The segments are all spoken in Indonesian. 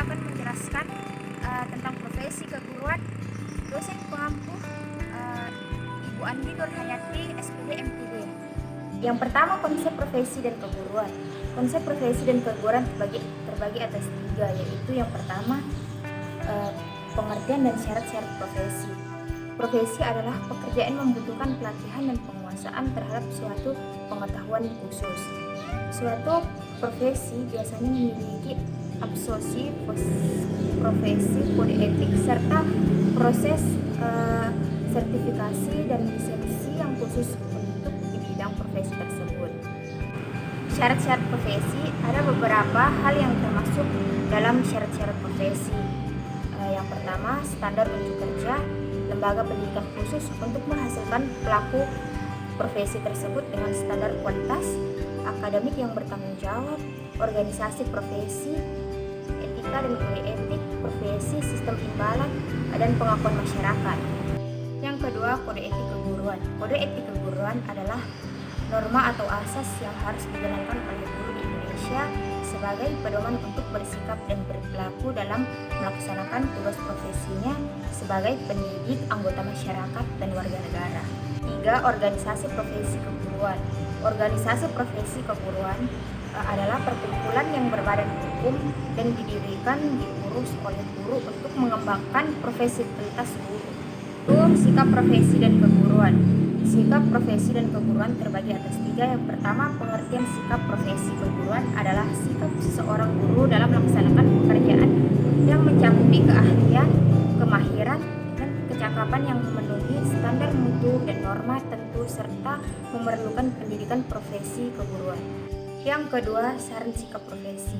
akan menjelaskan tentang profesi keguruan. Dosen pengampu Ibu Andi Nurhayati, SPD MPD. Yang pertama, konsep profesi dan keguruan. Konsep profesi dan keguruan terbagi atas tiga, yaitu yang pertama pengertian dan syarat-syarat profesi. Profesi adalah pekerjaan yang membutuhkan pelatihan dan penguasaan terhadap suatu pengetahuan khusus. Suatu profesi biasanya memiliki absolusi profesi, kode etik, serta proses sertifikasi dan lisensi yang khusus untuk di bidang profesi tersebut. Syarat-syarat profesi, ada beberapa hal yang termasuk dalam syarat-syarat profesi. Yang pertama, standar unjuk kerja. Lembaga pendidikan khusus untuk menghasilkan pelaku profesi tersebut dengan standar kualitas akademik yang bertanggung jawab. Organisasi profesi, etika dan kode etik profesi, sistem imbalan dan pengakuan masyarakat. Yang kedua, kode etik keguruan. Kode etik keguruan adalah norma atau asas yang harus dijalankan oleh guru di Indonesia sebagai pedoman untuk bersikap dan berperilaku dalam melaksanakan tugas profesinya sebagai pendidik, anggota masyarakat, dan warga negara. 3. Organisasi profesi keguruan. Organisasi profesi keguruan adalah perkumpulan yang berbadan hukum dan didirikan diurus oleh guru untuk mengembangkan profesibilitas guru. Sikap profesi dan keguruan. Sikap profesi dan keguruan terbagi atas tiga. Yang pertama, pengertian sikap profesi keguruan adalah sikap seseorang guru dalam melaksanakan pekerjaan yang mencakupi keahlian, kemahiran, dan kecakapan yang memenuhi standar mutu dan norma tertentu serta memerlukan pendidikan profesi keguruan. Yang kedua, saran sikap profesi.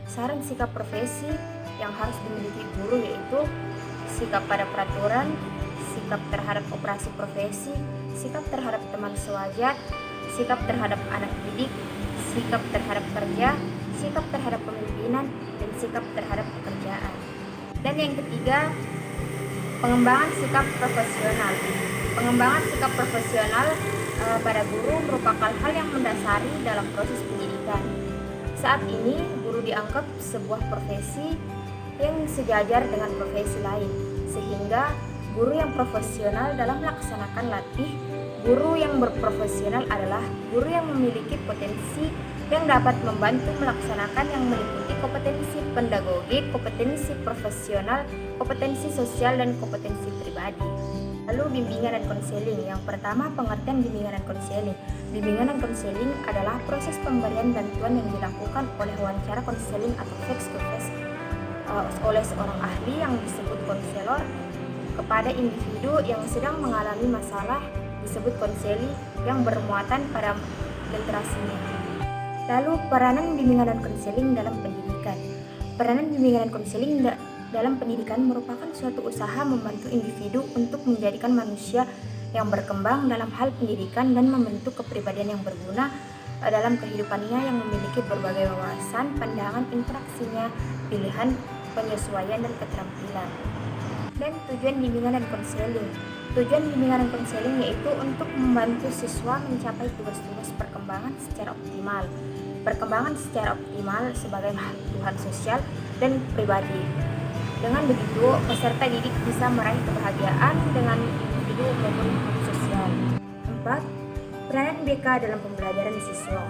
Saran sikap profesi yang harus dimiliki guru yaitu sikap pada peraturan, sikap terhadap operasi profesi, sikap terhadap teman sewajar, sikap terhadap anak didik, sikap terhadap kerja, sikap terhadap pemimpinan, dan sikap terhadap pekerjaan. Dan yang ketiga, pengembangan sikap profesional. Pengembangan sikap profesional pada guru merupakan hal yang mendasari dalam proses pendidikan. Saat ini, guru dianggap sebuah profesi yang sejajar dengan profesi lain, sehingga guru yang profesional dalam melaksanakan latih. Guru yang berprofesional adalah guru yang memiliki potensi yang dapat membantu melaksanakan yang meliputi kompetensi pedagogik, kompetensi profesional, kompetensi sosial, dan kompetensi pribadi. Lalu bimbingan dan konseling. Yang pertama, pengertian bimbingan dan konseling. Bimbingan dan konseling adalah proses pemberian bantuan yang dilakukan oleh wawancara konseling atau face to face oleh seorang ahli yang disebut konselor kepada individu yang sedang mengalami masalah disebut konseli yang bermuatan pada literasinya. Lalu peranan bimbingan dan konseling dalam pendidikan. Peranan bimbingan dan konseling dalam pendidikan merupakan suatu usaha membantu individu untuk menjadikan manusia yang berkembang dalam hal pendidikan dan membentuk kepribadian yang berguna dalam kehidupannya yang memiliki berbagai wawasan, pandangan, interaksinya, pilihan, penyesuaian, dan keterampilan. Dan tujuan bimbingan dan konseling. Tujuan bimbingan dan konseling yaitu untuk membantu siswa mencapai tugas-tugas perkembangan secara optimal. Perkembangan secara optimal sebagai kebutuhan sosial dan pribadi. Dengan begitu, peserta didik bisa meraih kebahagiaan dengan individu maupun sosial. 4. Peranan BK dalam pembelajaran siswa.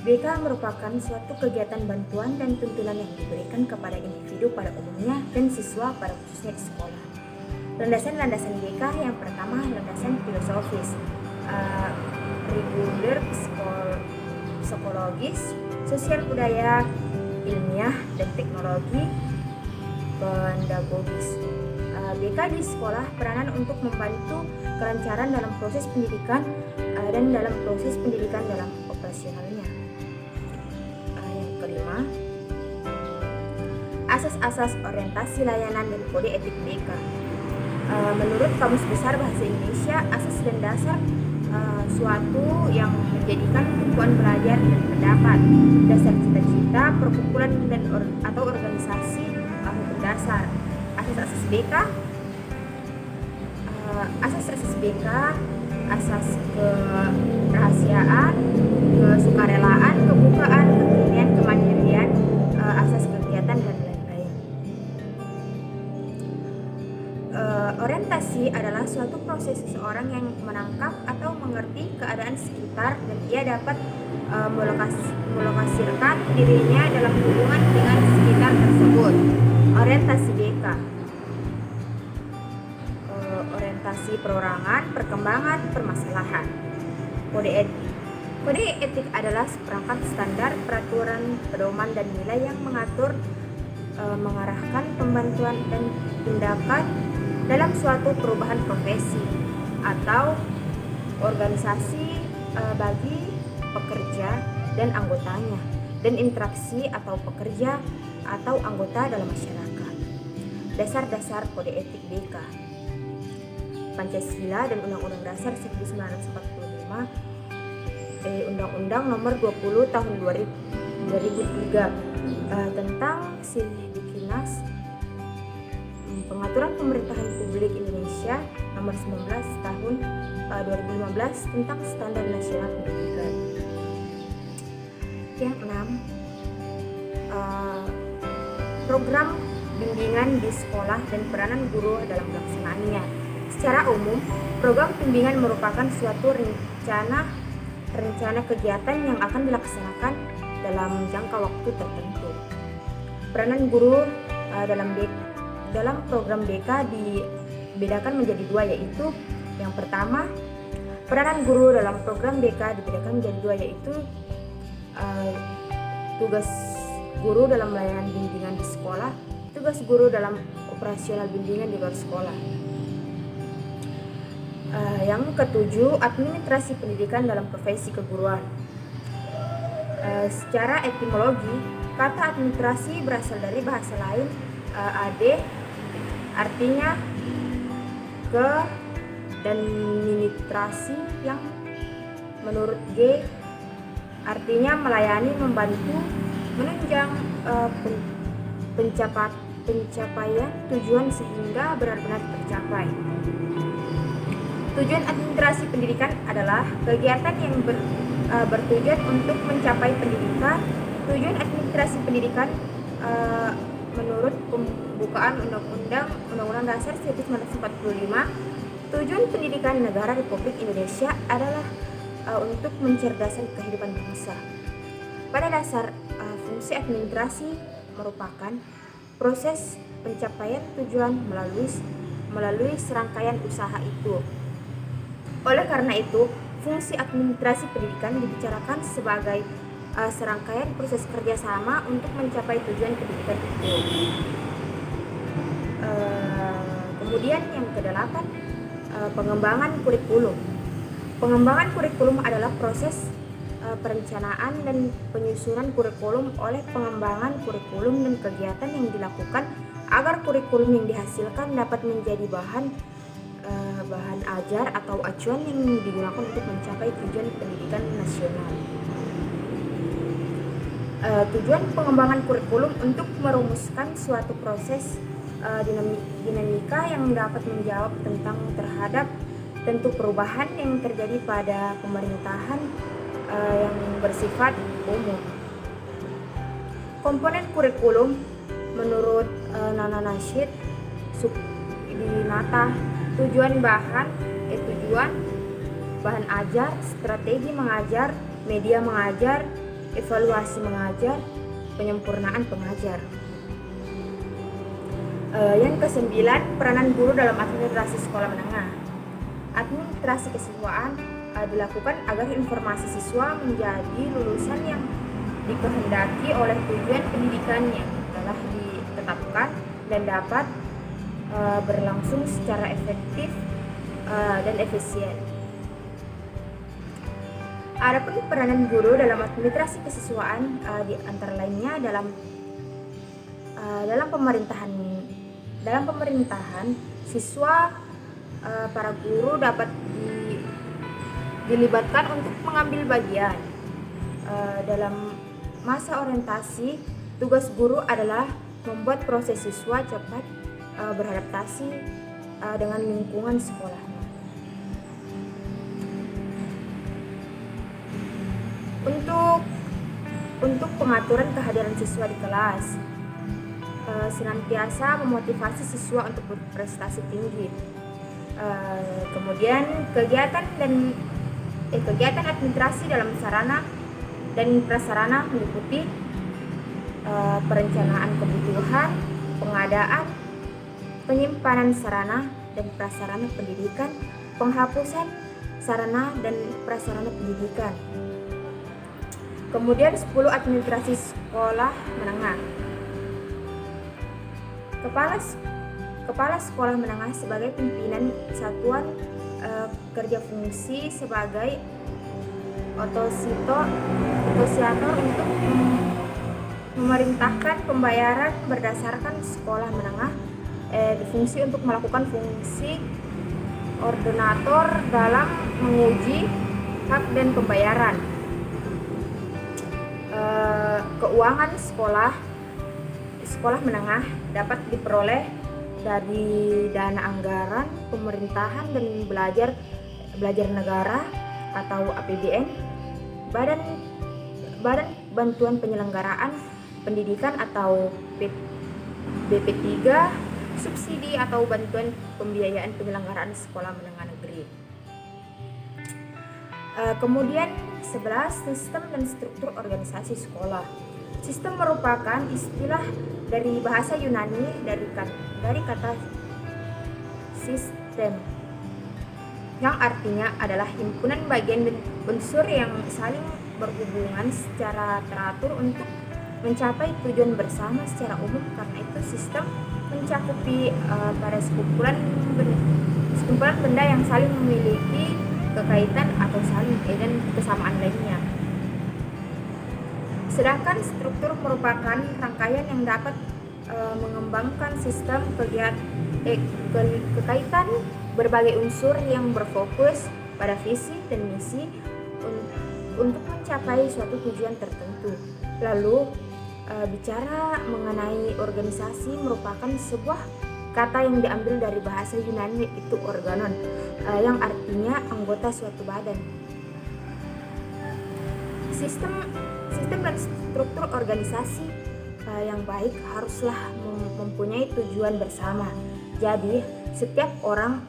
BK merupakan suatu kegiatan bantuan dan tuntunan yang diberikan kepada individu pada umumnya dan siswa pada khususnya di sekolah. Landasan-landasan BK yang pertama, landasan filosofis, reguler, psikologis, sosial budaya, ilmiah, dan teknologi, pedagogis. BK di sekolah peranan untuk membantu kelancaran dalam proses pendidikan dan dalam proses pendidikan dalam operasionalnya. Yang kelima, asas-asas orientasi layanan dan kode etik BK. Menurut Kamus Besar Bahasa Indonesia, asas dan dasar suatu yang menjadikan tumpuan belajar dan pendapat, dasar cita-cita, perkumpulan dan atau organisasi hukum dasar. Asas-asas BK, asas-asas BK, asas kerahasiaan, kesukarelaan, kebukaan, kekinian, kemandirian, asas kegiatan dan lain-lain. Orientasi adalah suatu proses seseorang yang menangkap atau mengerti keadaan sekitar dan ia dapat melokalisirkan dirinya dalam hubungan dengan sekitar tersebut. Orientasi BK, orientasi perorangan, perkembangan, permasalahan. Kode etik. Kode etik adalah seperangkat standar, peraturan, pedoman, dan nilai yang mengatur, mengarahkan pembantuan dan tindakan dalam suatu perubahan profesi atau organisasi bagi pekerja dan anggotanya, dan interaksi atau pekerja atau anggota dalam masyarakat. Dasar-dasar kode etik BK. Pancasila dan Undang-Undang Dasar 1945, Undang-Undang Nomor 20 Tahun 2003 tentang Sidiknas, Pengaturan Pemerintahan Publik Indonesia Nomor 19 Tahun 2015 tentang Standar Nasional Pendidikan. Yang 6, program bimbingan di sekolah dan peranan guru dalam pelaksanaannya. Secara umum, program bimbingan merupakan suatu rencana kegiatan yang akan dilaksanakan dalam jangka waktu tertentu. Peranan guru dalam program BK dibedakan menjadi dua, yaitu yang pertama, peranan guru dalam program BK dibedakan menjadi dua, yaitu tugas guru dalam layanan bimbingan di sekolah, tugas guru dalam operasional bimbingan di luar sekolah. Yang ketujuh, administrasi pendidikan dalam profesi keguruan. Secara etimologi, kata administrasi berasal dari bahasa lain ad, artinya ke, dan ministrasi yang menurut G artinya melayani, membantu, menunjang pencapaian tujuan sehingga benar-benar tercapai. Tujuan administrasi pendidikan adalah kegiatan yang bertujuan untuk mencapai pendidikan. Tujuan administrasi pendidikan menurut pembukaan Undang-Undang Dasar 1945, tujuan pendidikan negara Republik Indonesia adalah untuk mencerdaskan kehidupan bangsa. Pada dasar, fungsi administrasi merupakan proses pencapaian tujuan melalui serangkaian usaha itu. Oleh karena itu, fungsi administrasi pendidikan dibicarakan sebagai serangkaian proses kerjasama untuk mencapai tujuan pendidikan itu. Kemudian yang ke-8, pengembangan kurikulum. Pengembangan kurikulum adalah proses perencanaan dan penyusunan kurikulum oleh pengembangan kurikulum dan kegiatan yang dilakukan agar kurikulum yang dihasilkan dapat menjadi bahan ajar atau acuan yang digunakan untuk mencapai tujuan pendidikan nasional. Tujuan pengembangan kurikulum untuk merumuskan suatu proses dinamika yang dapat menjawab terhadap tentu perubahan yang terjadi pada pemerintahan yang bersifat umum. Komponen kurikulum menurut Nana Nashid Subdinata: tujuan bahan ajar, strategi mengajar, media mengajar, evaluasi mengajar, penyempurnaan pengajar. Yang ke-9, peranan guru dalam administrasi sekolah menengah. Administrasi kesiswaan dilakukan agar informasi siswa menjadi lulusan yang dikehendaki oleh tujuan pendidikan yang telah ditetapkan dan dapat berlangsung secara efektif dan efisien. Adapun peranan guru dalam administrasi kesiswaan di antara lainnya dalam pemerintahan siswa, para guru dapat dilibatkan untuk mengambil bagian dalam masa orientasi. Tugas guru adalah membuat proses siswa cepat beradaptasi dengan lingkungan sekolahnya. Untuk pengaturan kehadiran siswa di kelas, senantiasa memotivasi siswa untuk berprestasi tinggi. Kemudian kegiatan administrasi dalam sarana dan prasarana meliputi perencanaan kebutuhan, pengadaan, penyimpanan sarana dan prasarana pendidikan, penghapusan sarana dan prasarana pendidikan. Kemudian 10 administrasi sekolah menengah. Kepala sekolah menengah sebagai pimpinan satuan kerja fungsi sebagai otosiator untuk memerintahkan pembayaran berdasarkan sekolah menengah, fungsi untuk melakukan fungsi ordonator dalam menguji hak dan pembayaran. Keuangan sekolah menengah dapat diperoleh dari dana anggaran pemerintahan dan belajar negara atau APBN, Badan Bantuan Penyelenggaraan Pendidikan atau BP3, subsidi atau bantuan pembiayaan penyelenggaraan sekolah menengah negeri. Kemudian 11, sistem dan struktur organisasi sekolah. Sistem merupakan istilah dari bahasa Yunani dari kata sistem, yang artinya adalah himpunan bagian dan unsur yang saling berhubungan secara teratur untuk mencapai tujuan bersama secara umum. Karena itu sistem mencakupi pada sekumpulan benda yang saling memiliki kekaitan atau saling dan kesamaan lainnya. Sedangkan struktur merupakan rangkaian yang dapat mengembangkan sistem kekaitan berbagai unsur yang berfokus pada visi dan misi untuk mencapai suatu tujuan tertentu. Lalu bicara mengenai organisasi merupakan sebuah kata yang diambil dari bahasa Yunani, yaitu organon, yang artinya anggota suatu badan. Sistem dan struktur organisasi yang baik haruslah mempunyai tujuan bersama. Jadi setiap orang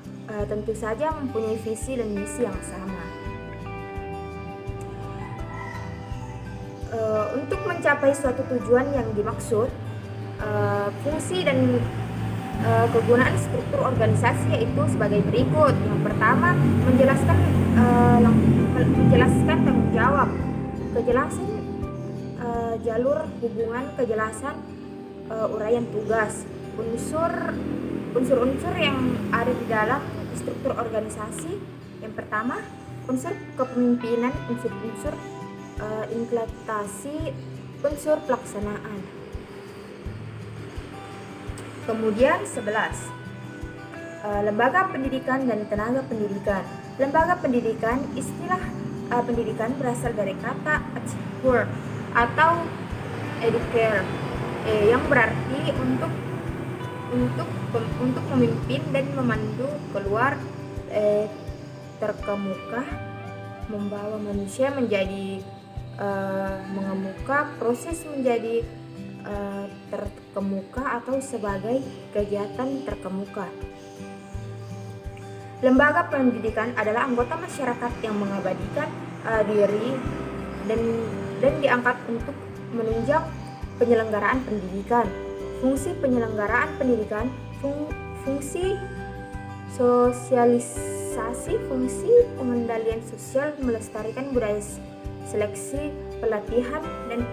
tentu saja mempunyai visi dan misi yang sama. Untuk mencapai suatu tujuan yang dimaksud, fungsi dan kegunaan struktur organisasi yaitu sebagai berikut. Yang pertama, menjelaskan tanggung jawab, kejelasan jalur hubungan, kejelasan uraian tugas, unsur-unsur yang ada di dalam struktur organisasi. Yang pertama, unsur kepemimpinan, unsur implementasi, unsur pelaksanaan. Kemudian 11, lembaga pendidikan dan tenaga pendidikan. Lembaga pendidikan, istilah pendidikan berasal dari kata educare atau educare, yang berarti untuk memimpin dan memandu keluar terkemuka, membawa manusia menjadi mengemuka, proses menjadi terkemuka atau sebagai kegiatan terkemuka. Lembaga pendidikan adalah anggota masyarakat yang mengabadikan diri dan diangkat untuk menunjang penyelenggaraan pendidikan. Fungsi penyelenggaraan pendidikan, fungsi sosialisasi, fungsi pengendalian sosial, melestarikan budaya, seleksi, pelatihan, dan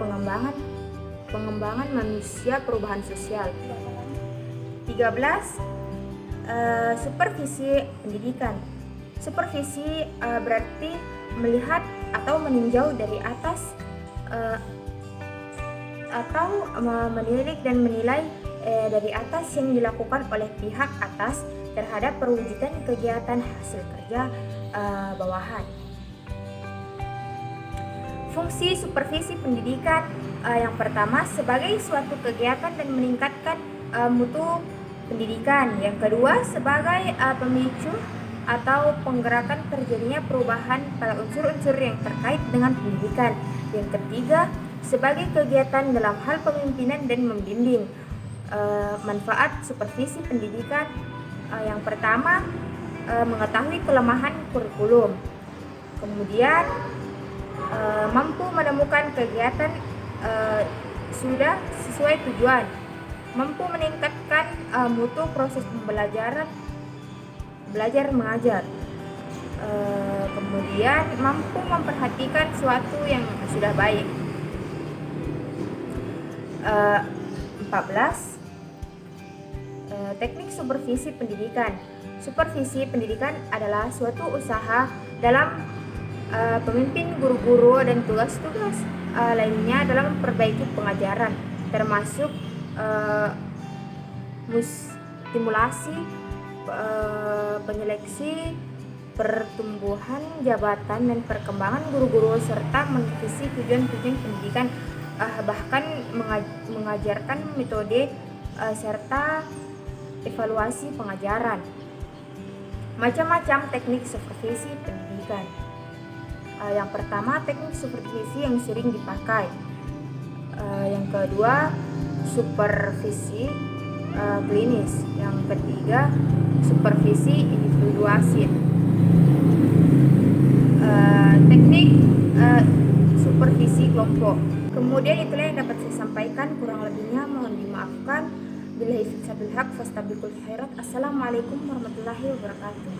pengembangan manusia, perubahan sosial. 13, supervisi pendidikan. Supervisi berarti melihat atau meninjau dari atas atau menilik dan menilai dari atas yang dilakukan oleh pihak atas terhadap perwujudan kegiatan hasil kerja bawahan. Fungsi supervisi pendidikan yang pertama sebagai suatu kegiatan dan meningkatkan mutu pendidikan. Yang kedua sebagai pemicu atau penggerakkan terjadinya perubahan pada unsur-unsur yang terkait dengan pendidikan. Yang ketiga sebagai kegiatan dalam hal pemimpinan dan membimbing. Manfaat supervisi pendidikan, yang pertama, mengetahui kelemahan kurikulum, kemudian mampu menemukan kegiatan sudah sesuai tujuan, mampu meningkatkan mutu proses pembelajaran belajar mengajar, kemudian mampu memperhatikan sesuatu yang sudah baik. 14. Teknik supervisi pendidikan. Supervisi pendidikan adalah suatu usaha dalam pemimpin guru-guru dan tugas-tugas lainnya dalam memperbaiki pengajaran, termasuk stimulasi, penyeleksi, pertumbuhan jabatan dan perkembangan guru-guru, serta merevisi tujuan-tujuan pendidikan, bahkan mengajarkan metode serta evaluasi pengajaran. Macam-macam teknik supervisi pendidikan. Yang pertama, teknik supervisi yang sering dipakai. Yang kedua, supervisi klinis. Yang ketiga, supervisi individuasi. Teknik supervisi kelompok. Kemudian itulah yang dapat saya sampaikan, kurang lebihnya mohon dimaafkan. Billahi taufiq wal hidayah. Fastabiqul khairat. Assalamualaikum warahmatullahi wabarakatuh.